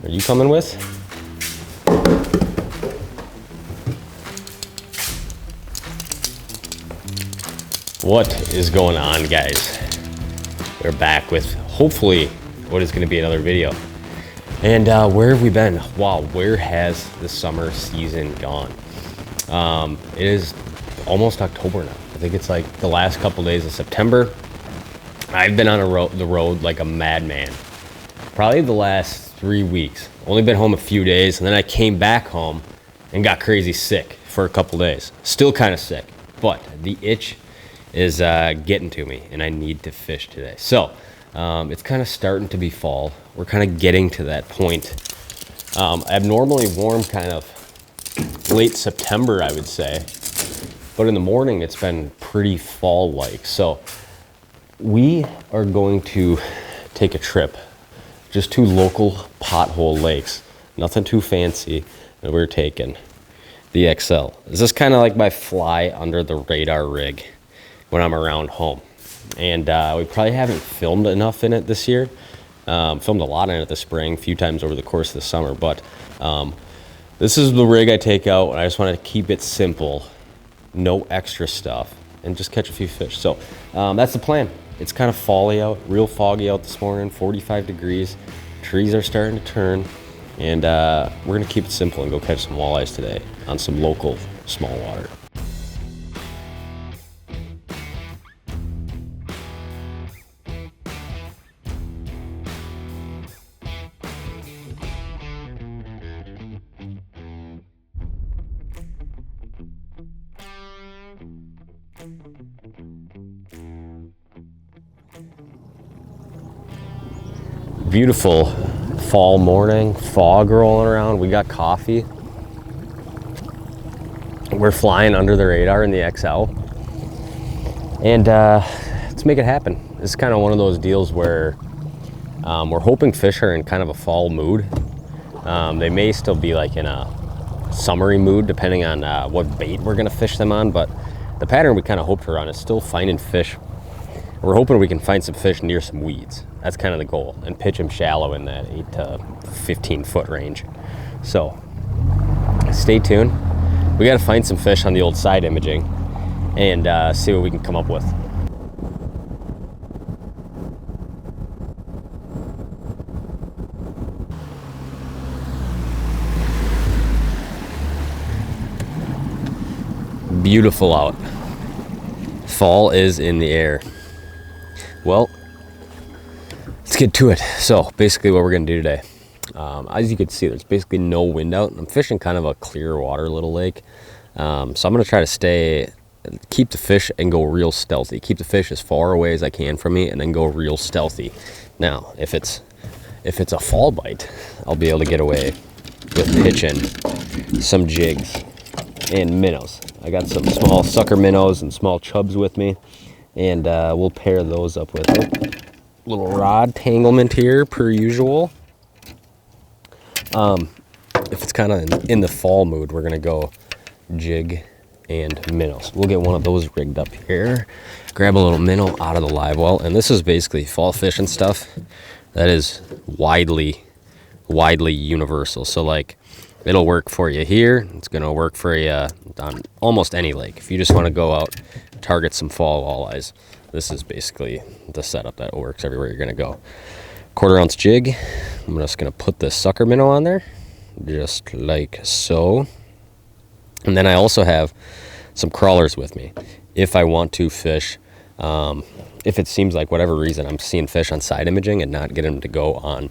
Are you coming with? What is going on, guys? We're back with hopefully what is going to be another video. And where have we been? Wow, where has the summer season gone? It is almost October now. I think it's like the last couple days of September. I've been on the road like a madman. Probably the last 3 weeks. Only been home a few days, and then I came back home and got crazy sick for a couple days. Still kind of sick, but the itch is getting to me, and I need to fish today. So it's kind of starting to be fall. We're kind of getting to that point. Abnormally warm kind of late September, I would say. But in the morning, it's been pretty fall-like. So we are going to take a trip, just to local pothole lakes. Nothing too fancy, and we're taking the XL. This is kind of like my fly under the radar rig when I'm around home. And we probably haven't filmed enough in it this year. Filmed a lot in it this spring, a few times over the course of the summer, but this is the rig I take out, and I just want to keep it simple, no extra stuff, and just catch a few fish. So that's the plan. It's kind of folly out, real foggy out this morning, 45 degrees. Trees are starting to turn, and we're gonna keep it simple and go catch some walleyes today on some local small water. Beautiful fall morning, fog rolling around. We got coffee. We're flying under the radar in the XL. And let's make it happen. This is kind of one of those deals where we're hoping fish are in kind of a fall mood. They may still be like in a summery mood depending on what bait we're gonna fish them on, but the pattern we kind of hope to run is still finding fish. We're hoping we can find some fish near some weeds. That's kind of the goal, and pitch them shallow in that 8 to 15 foot range. So stay tuned. We got to find some fish on the old side imaging and see what we can come up with. Beautiful out. Fall is in the air. Well, let's get to it. So basically what we're gonna do today, as you can see, there's basically no wind out. I'm fishing kind of a clear water little lake. So I'm gonna try to keep the fish and go real stealthy. Keep the fish as far away as I can from me and then go real stealthy. Now, if it's a fall bite, I'll be able to get away with pitching some jigs and minnows. I got some small sucker minnows and small chubs with me, and we'll pair those up with a little rod tanglement here per usual. If it's kind of in the fall mood, we're gonna go jig and minnows. We'll get one of those rigged up here, grab a little minnow out of the live well, and this is basically fall fishing stuff that is widely universal. So like, it'll work for you here, it's gonna work for you on almost any lake. If you just want to go out, target some fall walleyes, this is basically the setup that works everywhere you're gonna go. 1/4 ounce jig. I'm just gonna put this sucker minnow on there, just like so. And then I also have some crawlers with me if I want to fish. If it seems like whatever reason I'm seeing fish on side imaging and not getting them to go on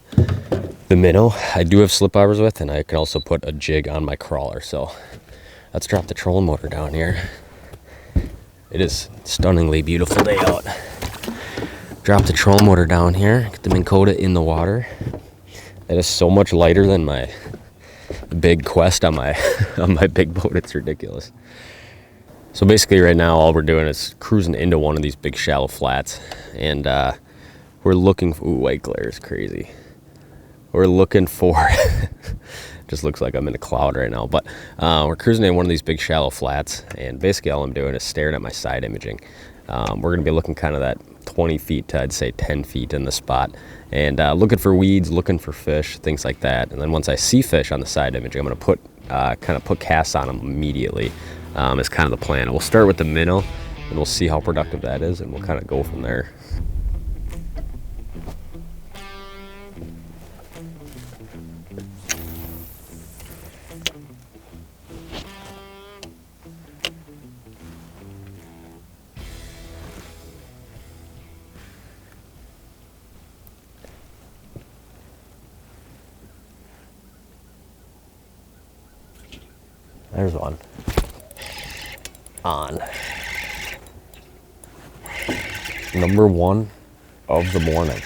the minnow, I do have slip barbers with, and I can also put a jig on my crawler. So let's drop the trolling motor down here. It is a stunningly beautiful day out. Drop the trolling motor down here, get the Minn Kota in the water. It is so much lighter than my big Quest on my on my big boat. It's ridiculous. So basically right now all we're doing is cruising into one of these big shallow flats, and we're looking for, ooh, white glare is crazy. We're looking for just looks like I'm in a cloud right now, but we're cruising in one of these big shallow flats, and basically all I'm doing is staring at my side imaging. We're gonna be looking kind of that 20 feet to, I'd say, 10 feet in the spot, and looking for weeds, looking for fish, things like that. And then once I see fish on the side image, I'm gonna put put casts on them immediately. Is kind of the plan. We'll start with the minnow, and we'll see how productive that is, and we'll kind of go from there. There's one. On. Number one of the morning.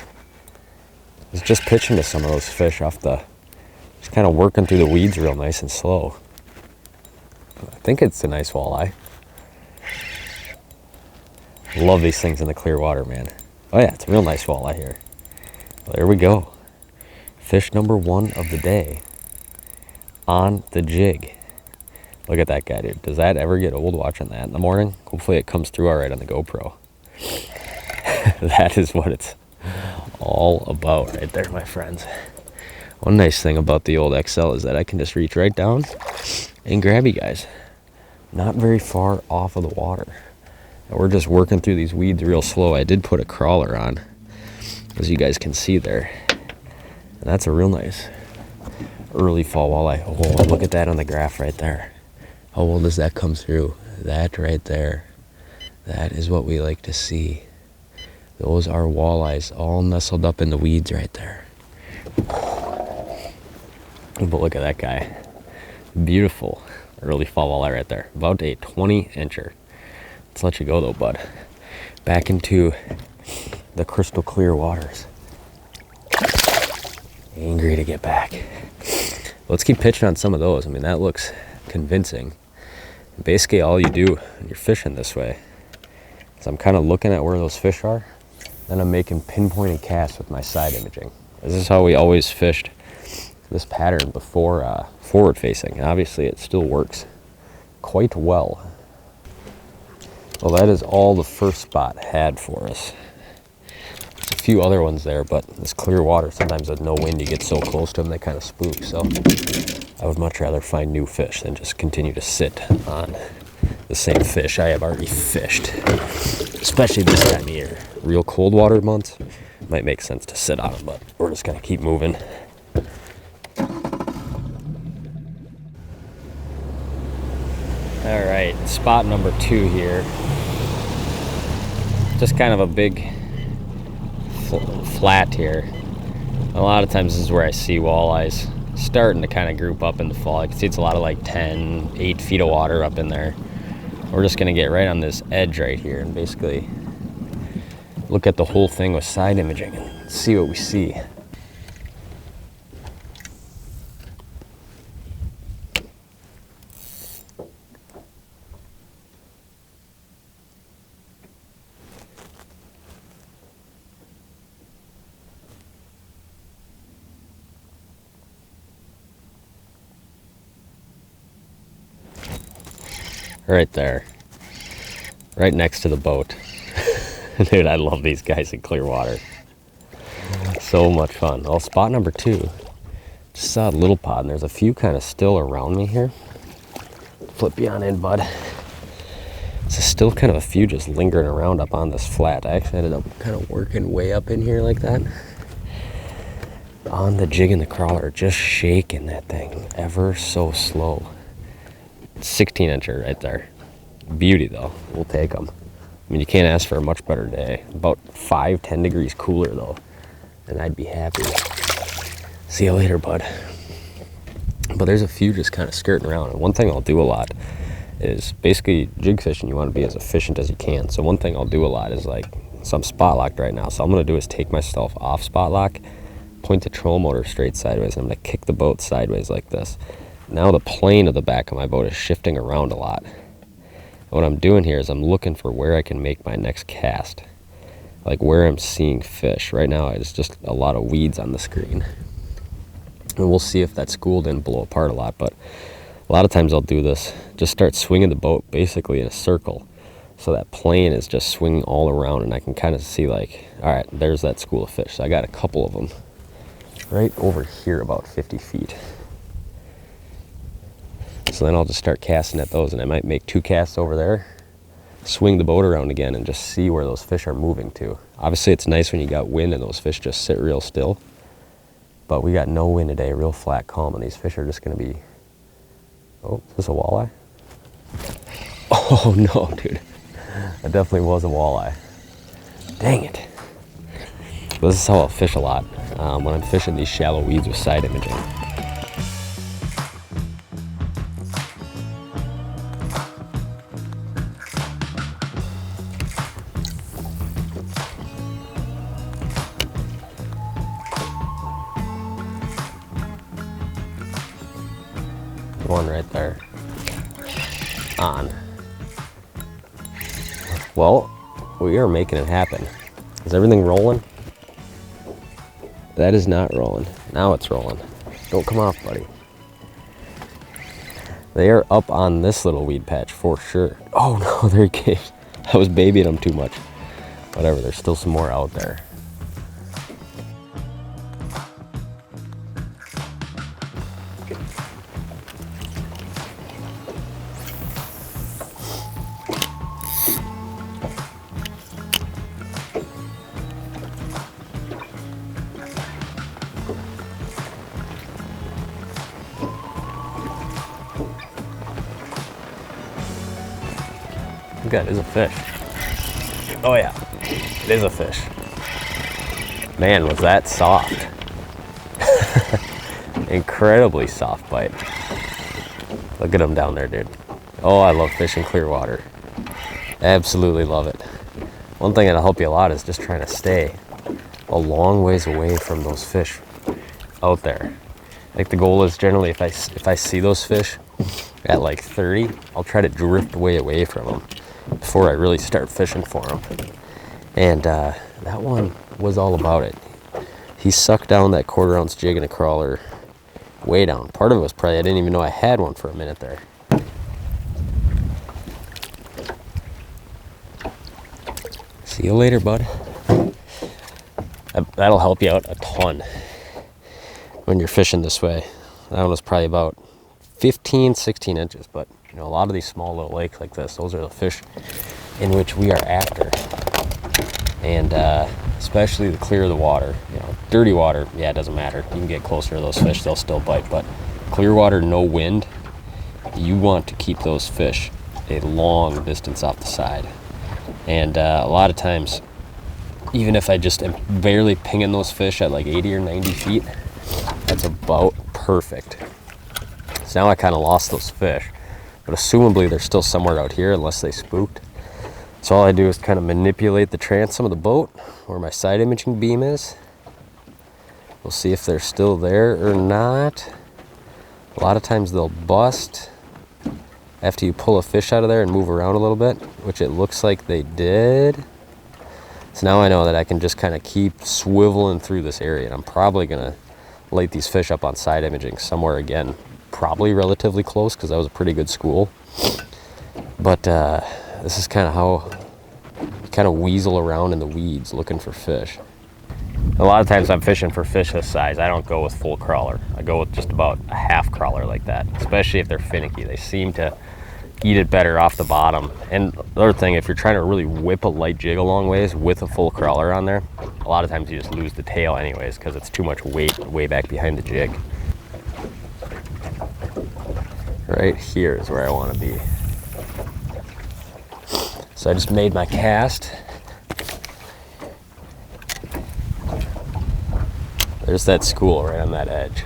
He's just pitching to some of those fish off just kind of working through the weeds real nice and slow. I think it's a nice walleye. Love these things in the clear water, man. Oh yeah, it's a real nice walleye here. Well, there we go. Fish number one of the day on the jig. Look at that guy, dude. Does that ever get old watching that in the morning? Hopefully it comes through all right on the GoPro. That is what it's all about right there, my friends. One nice thing about the old XL is that I can just reach right down and grab you guys. Not very far off of the water. And we're just working through these weeds real slow. I did put a crawler on, as you guys can see there. And that's a real nice early fall walleye. Oh, look at that on the graph right there. How well does that come through? That right there. That is what we like to see. Those are walleyes all nestled up in the weeds right there. But look at that guy. Beautiful early fall walleye right there. About a 20-incher. Let's let you go though, bud. Back into the crystal clear waters. Angry to get back. Let's keep pitching on some of those. I mean, that looks convincing. Basically all you do when you're fishing this way is I'm kind of looking at where those fish are, then I'm making pinpointed casts with my side imaging. This is how we always fished this pattern before forward facing. And obviously it still works quite well. Well, that is all the first spot had for us. There's a few other ones there, but this clear water, sometimes with no wind, you get so close to them, they kind of spook. So I would much rather find new fish than just continue to sit on the same fish I have already fished, especially this time of year. Real cold water months, might make sense to sit on them, but we're just gonna keep moving. All right, spot number 2 here. Just kind of a big flat here. A lot of times this is where I see walleyes starting to kind of group up in the fall. I can see it's a lot of like 8 feet of water up in there. We're just gonna get right on this edge right here and basically look at the whole thing with side imaging and see what we see. Right there, right next to the boat. Dude, I love these guys in clear water. So much fun. Well, spot number 2, just saw a little pod, and there's a few kind of still around me here. Flip you on in, bud. So still kind of a few just lingering around up on this flat. I actually ended up kind of working way up in here like that. On the jig and the crawler, just shaking that thing ever so slow. 16-incher right there. Beauty though, we'll take them. I mean, you can't ask for a much better day. About 5-10 degrees cooler though, and I'd be happy. See you later, bud. But there's a few just kind of skirting around, and one thing I'll do a lot is basically jig fishing, you want to be as efficient as you can. So one thing I'll do a lot is so I'm spot locked right now, so I'm going to do is take myself off spot lock, point the trolling motor straight sideways, and I'm going to kick the boat sideways like this. Now the plane of the back of my boat is shifting around a lot. And what I'm doing here is I'm looking for where I can make my next cast, like where I'm seeing fish. Right now it's just a lot of weeds on the screen. And we'll see if that school didn't blow apart a lot, but a lot of times I'll do this, just start swinging the boat basically in a circle. So that plane is just swinging all around, and I can kind of see like, all right, there's that school of fish. So I got a couple of them right over here about 50 feet. So then I'll just start casting at those, and I might make 2 casts over there, swing the boat around again, and just see where those fish are moving to. Obviously, it's nice when you got wind and those fish just sit real still. But we got no wind today, real flat, calm, and these fish are just going to be... Oh, is this a walleye? Oh, no, dude. That definitely was a walleye. Dang it. But this is how I'll fish a lot when I'm fishing these shallow weeds with side imaging. One right there. On. Well, we are making it happen. Is everything rolling? That is not rolling. Now it's rolling. Don't come off, buddy. They are up on this little weed patch for sure. Oh no, there he came. I was babying them too much. Whatever, there's still some more out there. That is a fish. Oh yeah, it is a fish. Man, was that soft. Incredibly soft bite. Look at him down there, dude. Oh, I love fishing clear water. Absolutely love it. One thing that'll help you a lot is just trying to stay a long ways away from those fish out there. I think the goal is generally if I see those fish at like 30, I'll try to drift way away from them before I really start fishing for them. And that one was all about it. He sucked down that 1/4 ounce jig and a crawler way down. Part of it was probably I didn't even know I had one for a minute there. See you later, bud. That'll help you out a ton when you're fishing this way. That one was probably about 15, 16 inches, but you know, a lot of these small little lakes like this, those are the fish in which we are after. And especially the clear of the water. You know, dirty water, yeah, it doesn't matter. You can get closer to those fish, they'll still bite. But clear water, no wind, you want to keep those fish a long distance off the side. And a lot of times, even if I just am barely pinging those fish at like 80 or 90 feet, that's about perfect. So now I kind of lost those fish, but assumably they're still somewhere out here unless they spooked. So all I do is kind of manipulate the transom of the boat where my side imaging beam is. We'll see if they're still there or not. A lot of times they'll bust after you pull a fish out of there and move around a little bit, which it looks like they did. So now I know that I can just kind of keep swiveling through this area, and I'm probably gonna light these fish up on side imaging somewhere again, probably relatively close because that was a pretty good school. But this is kind of how you kind of weasel around in the weeds looking for fish. A lot of times I'm fishing for fish this size. I don't go with full crawler. I go with just about a half crawler like that, especially if they're finicky. They seem to eat it better off the bottom. And the other thing, if you're trying to really whip a light jig a long ways with a full crawler on there, a lot of times you just lose the tail anyways because it's too much weight way back behind the jig. Right here is where I want to be. So I just made my cast. There's that school right on that edge.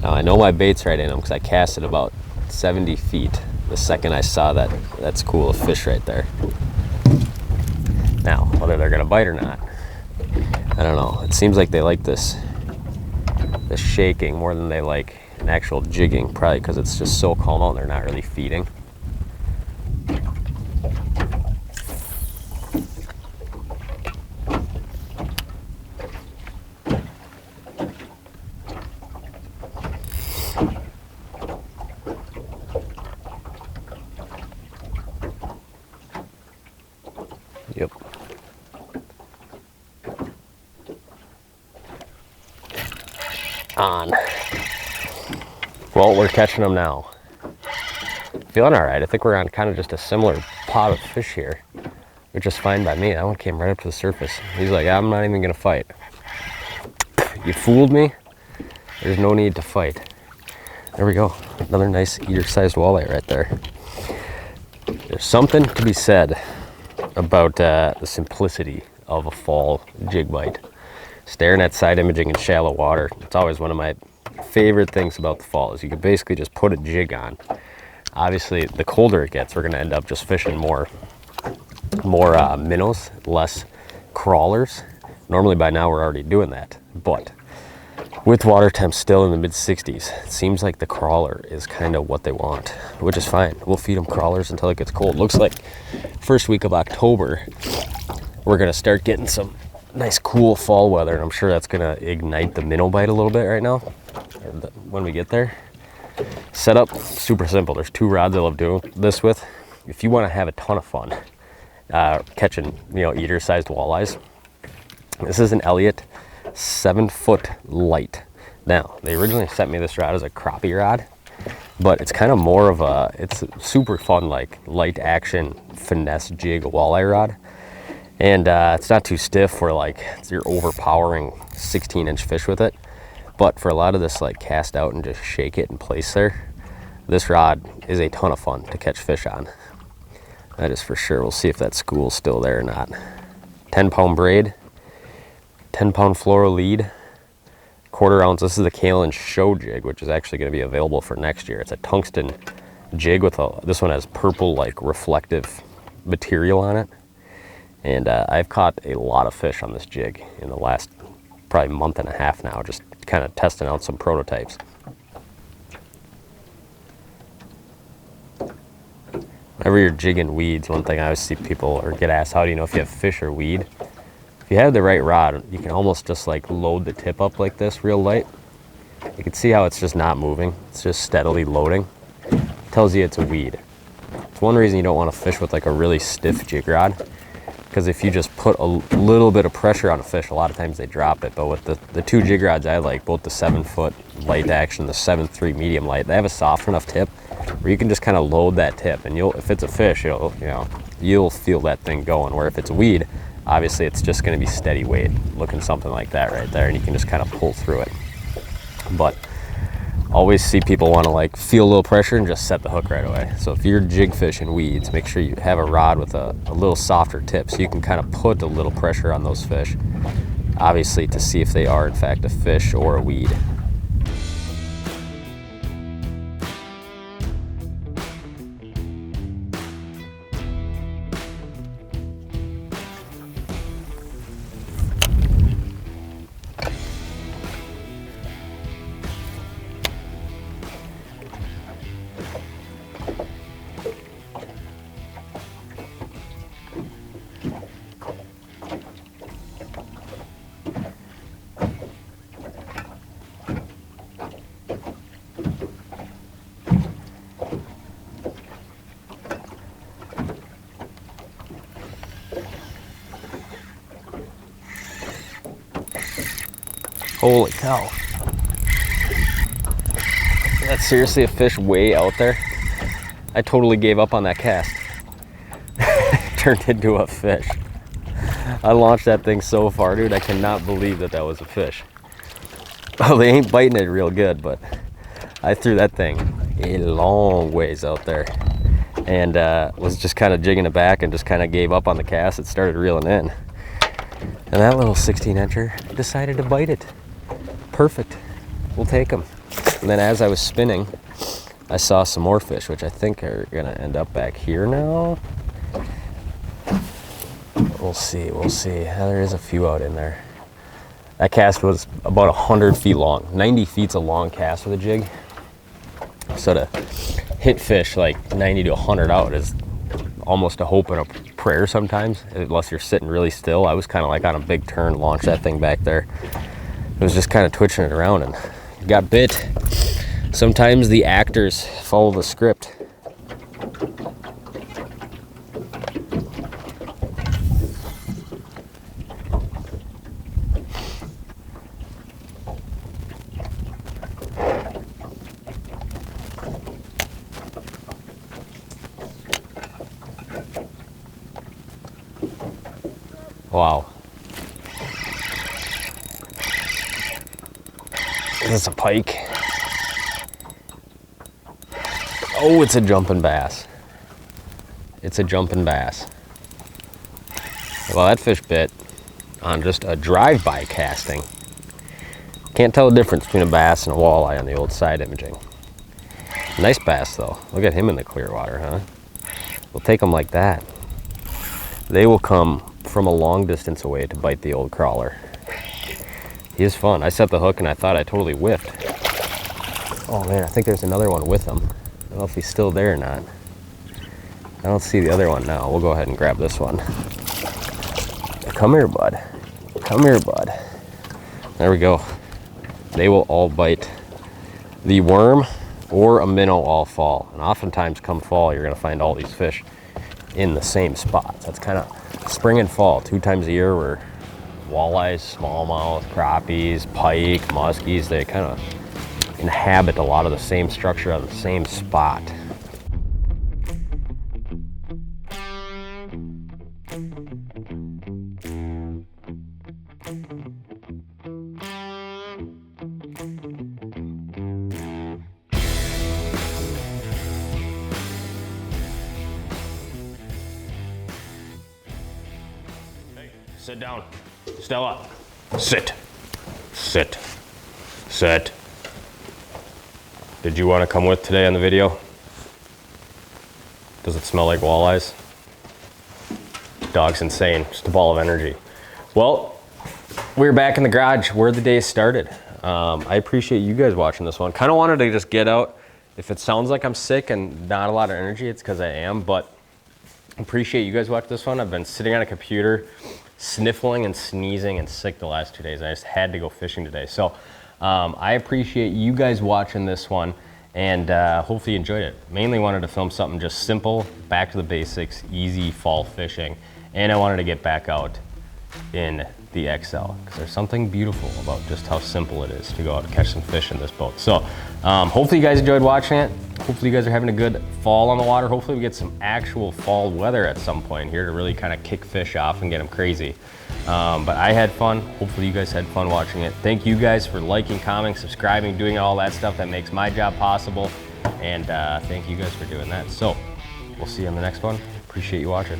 Now I know my bait's right in them because I cast it about 70 feet the second I saw that school of fish right there. Now, whether they're gonna bite or not, I don't know. It seems like they like this shaking more than they like an actual jigging, probably because it's just so calm out and they're not really feeding. on. Well, we're catching them now. Feeling all right. I think we're on kind of just a similar pot of fish here, which is fine by me. That one came right up to the surface. He's like, I'm not even gonna fight. You fooled me. There's no need to fight. There we go. Another nice eater-sized walleye right there. There's something to be said about the simplicity of a fall jig bite. Staring at side imaging in shallow water, it's always one of my favorite things about the fall is you can basically just put a jig on. Obviously, the colder it gets, we're gonna end up just fishing more minnows, less crawlers. Normally by now we're already doing that, but with water temps still in the mid 60s, it seems like the crawler is kind of what they want, which is fine. We'll feed them crawlers until it gets cold. Looks like first week of October, we're gonna start getting some nice cool fall weather, and I'm sure that's gonna ignite the minnow bite a little bit right now when we get there. Setup, super simple. There's 2 rods I love doing this with. If you wanna have a ton of fun catching, eater-sized walleyes, this is an Elliott 7-foot light. Now, they originally sent me this rod as a crappie rod, but it's kind of more of it's a super fun, like light action finesse jig walleye rod. And it's not too stiff for like you're overpowering 16-inch fish with it. But for a lot of this like cast out and just shake it in place there, this rod is a ton of fun to catch fish on. That is for sure. We'll see if that school's still there or not. 10-pound braid, 10-pound fluoro lead, 1/4 ounce. This is the Kalen Show jig, which is actually going to be available for next year. It's a tungsten jig with this one has purple like reflective material on it. And I've caught a lot of fish on this jig in the last probably month and a half now, just kind of testing out some prototypes. Whenever you're jigging weeds, one thing I always see people or get asked, how do you know if you have fish or weed? If you have the right rod, you can almost just like load the tip up like this real light. You can see how it's just not moving. It's just steadily loading. It tells you it's a weed. It's one reason you don't want to fish with like a really stiff jig rod, because if you just put a little bit of pressure on a fish, a lot of times they drop it. But with the 2 jig rods I like, both the 7-foot light action, the 7.3 medium light, they have a soft enough tip where you can just kind of load that tip, and if it's a fish, you'll feel that thing going. Where if it's a weed, obviously it's just going to be steady weight, looking something like that right there, and you can just kind of pull through it. But always see people want to like feel a little pressure and just set the hook right away. So if you're jig fishing weeds, make sure you have a rod with a little softer tip so you can kind of put a little pressure on those fish, obviously to see if they are in fact a fish or a weed. Holy cow. That's seriously a fish way out there. I totally gave up on that cast. Turned into a fish. I launched that thing so far, dude. I cannot believe that was a fish. Well, they ain't biting it real good, but I threw that thing a long ways out there and was just kind of jigging it back and just kind of gave up on the cast. It started reeling in. And that little 16-incher decided to bite it. Perfect. We'll take them. And then as I was spinning, I saw some more fish, which I think are going to end up back here now. We'll see. We'll see. There is a few out in there. That cast was about 100 feet long. 90 feet's a long cast with a jig. So to hit fish like 90 to 100 out is almost a hope and a prayer sometimes, unless you're sitting really still. I was kind of like on a big turn, launched that thing back there. It was just kind of twitching it around and got bit. Sometimes the actors follow the script. Wow. Is this a pike? Oh, it's a jumping bass. It's a jumping bass. Well, that fish bit on just a drive-by casting. Can't tell the difference between a bass and a walleye on the old side imaging. Nice bass though. Look at him in the clear water, huh? We'll take them like that. They will come from a long distance away to bite the old crawler. He is fun. I set the hook and I thought I totally whiffed. Oh man, I think there's another one with him. I don't know if he's still there or not. I don't see the other one now. We'll go ahead and grab this one. Come here, bud. Come here, bud. There we go. They will all bite the worm or a minnow all fall. And oftentimes come fall, you're gonna find all these fish in the same spots. That's kind of spring and fall, 2 times a year where walleyes, smallmouth, crappies, pike, muskies, they kind of inhabit a lot of the same structure on the same spot. Sit down. Stella. Sit. Sit. Sit. Did you want to come with today on the video? Does it smell like walleyes? Dog's insane. Just a ball of energy. Well, we're back in the garage where the day started. I appreciate you guys watching this one. Kind of wanted to just get out. If it sounds like I'm sick and not a lot of energy, it's because I am, but appreciate you guys watching this one. I've been sitting on a computer sniffling and sneezing and sick the last 2 days. I just had to go fishing today. So I appreciate you guys watching this one, and hopefully you enjoyed it. Mainly wanted to film something just simple, back to the basics, easy fall fishing. And I wanted to get back out in the XL because there's something beautiful about just how simple it is to go out and catch some fish in this boat. So hopefully you guys enjoyed watching it. Hopefully you guys are having a good fall on the water. Hopefully we get some actual fall weather at some point here to really kind of kick fish off and get them crazy. But I had fun. Hopefully you guys had fun watching it. Thank you guys for liking, commenting, subscribing, doing all that stuff that makes my job possible. And thank you guys for doing that. So we'll see you on the next one. Appreciate you watching.